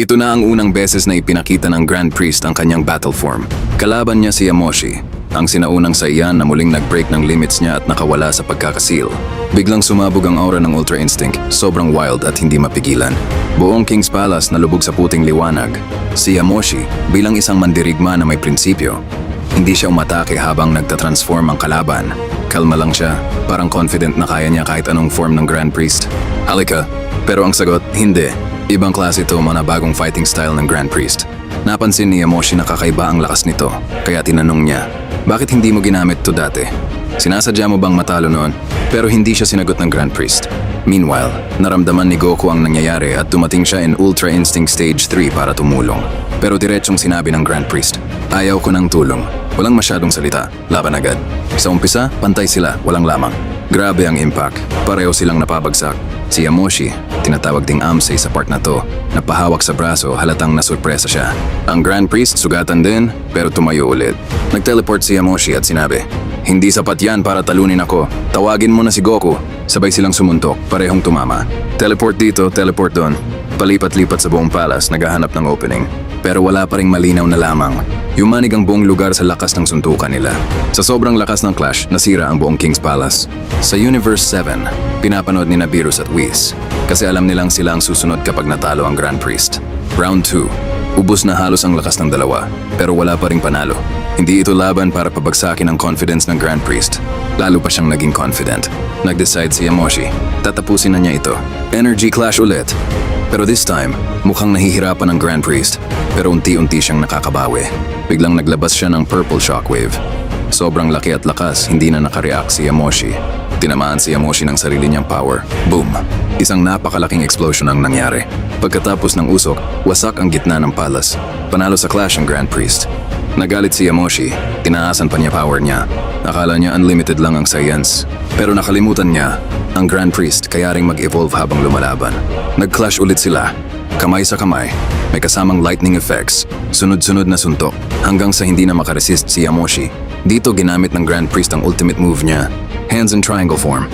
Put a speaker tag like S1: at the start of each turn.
S1: Ito na ang unang beses na ipinakita ng Grand Priest ang kanyang battle form. Kalaban niya si Yamoshi, ang sinaunang Saiyan na muling nag-break ng limits niya at nakawala sa pagkakasil. Biglang sumabog ang aura ng Ultra Instinct, sobrang wild at hindi mapigilan. Buong King's Palace nalubog sa puting liwanag. Si Yamoshi, bilang isang mandirigma na may prinsipyo, hindi siya umatake habang nagtatransform ang kalaban. Kalma lang siya, parang confident na kaya niya kahit anong form ng Grand Priest. Halika, pero ang sagot, hindi. Ibang klase ito mga bagong fighting style ng Grand Priest. Napansin ni Yamoshi na kakaiba ang lakas nito, kaya tinanong niya, bakit hindi mo ginamit to dati? Sinasadya mo bang matalo noon? Pero hindi siya sinagot ng Grand Priest. Meanwhile, naramdaman ni Goku ang nangyayari at dumating siya in Ultra Instinct Stage 3 para tumulong. Pero diretsong sinabi ng Grand Priest, ayaw ko ng tulong. Walang masyadong salita, laban agad. Sa umpisa, pantay sila, walang lamang. Grabe ang impact, pareho silang napabagsak. Si Yamoshi, tinatawag ding Amsei sa part na to, napahawak sa braso halatang nasurpresa siya. Ang Grand Priest sugatan din, pero tumayo ulit. Nag-teleport si Yamoshi at sinabi, hindi sapat yan para talunin ako, tawagin mo na si Goku. Sabay silang sumuntok, parehong tumama. Teleport dito, teleport doon. Palipat-lipat sa buong palace, naghahanap ng opening. Pero wala pa ring malinaw na lamang. Yumanig ang buong lugar sa lakas ng suntukan nila. Sa sobrang lakas ng clash, nasira ang buong King's Palace. Sa Universe 7, pinapanood ni Beerus at Whis. Kasi alam nilang sila ang susunod kapag natalo ang Grand Priest. Round 2. Ubus na halos ang lakas ng dalawa, pero wala pa ring panalo. Hindi ito laban para pabagsakin ang confidence ng Grand Priest. Lalo pa siyang naging confident. Nag-decide si Yamoshi, tatapusin na niya ito. Energy clash ulit. Pero this time, mukhang nahihirapan ang Grand Priest. Pero unti-unti siyang nakakabawi. Biglang naglabas siya ng Purple Shockwave. Sobrang laki at lakas, hindi na nakareact si Yamoshi. Tinamaan si Yamoshi ng sarili niyang power. Boom! Isang napakalaking explosion ang nangyari. Pagkatapos ng usok, wasak ang gitna ng palace. Panalo sa clash ang Grand Priest. Nagalit si Yamoshi, tinaasan pa niya power niya. Akala niya unlimited lang ang science. Pero nakalimutan niya, ang Grand Priest kaya ring mag-evolve habang lumalaban. Nag-clash ulit sila. Kamay sa kamay, may kasamang lightning effects, sunod-sunod na suntok, hanggang sa hindi na makaresist si Yamoshi. Dito ginamit ng Grand Priest ang ultimate move niya, hands in triangle form.